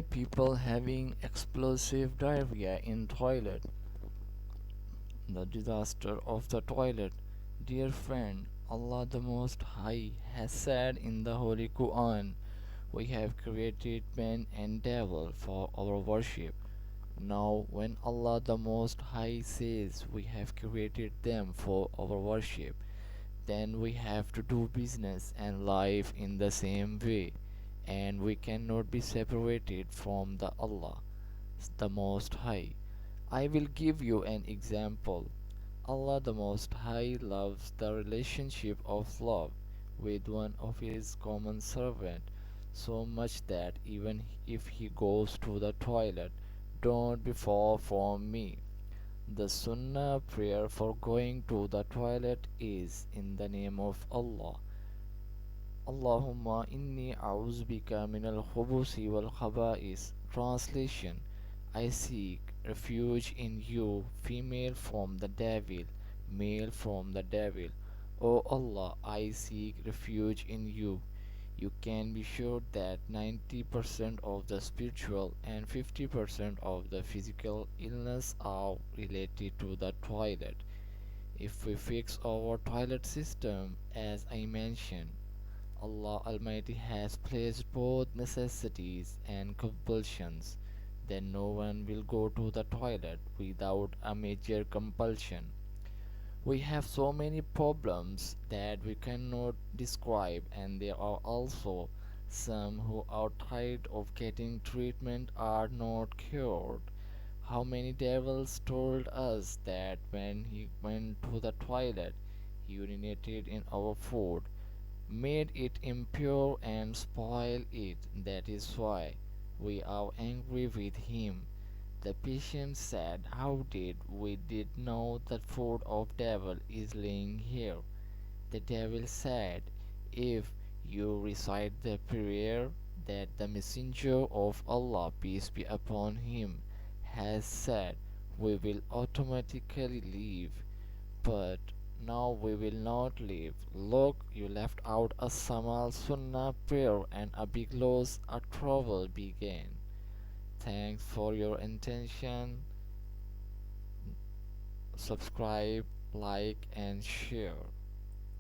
People having explosive diarrhea in toilet. The disaster of the toilet. Dear friend, Allah the Most High has said in the Holy Quran, we have created man and devil for our worship. Now, when Allah the Most High says we have created them for our worship, then we have to do business and life in the same way, and we cannot be separated from the Allah, the Most High. I will give you an example. Allah the Most High loves the relationship of love with one of his common servant so much that even if he goes to the toilet, don't be far from me. The Sunnah prayer for going to the toilet is in the name of Allah. Allahumma inni a'uzbika min al-khubusi wal khaba'is. Translation: I seek refuge in you, female from the devil, male from the devil. O Allah, I seek refuge in you. You can be sure that 90% of the spiritual and 50% of the physical illness are related to the toilet. If we fix our toilet system, as I mentioned, Allah Almighty has placed both necessities and compulsions, then no one will go to the toilet without a major compulsion. We have so many problems that we cannot describe, and there are also some who are tired of getting treatment are not cured. How many devils told us that when he went to the toilet, he urinated in our food, made it impure and spoiled it. That is why we are angry with him. The patient said, how did we did know that food of devil is laying here? The devil said, if you recite the prayer that the messenger of Allah, peace be upon him, has said, we will automatically leave. But now we will not leave. Look, you left out a small sunnah prayer and a big loss, a trouble began. Thanks for your attention. Subscribe, like, and share.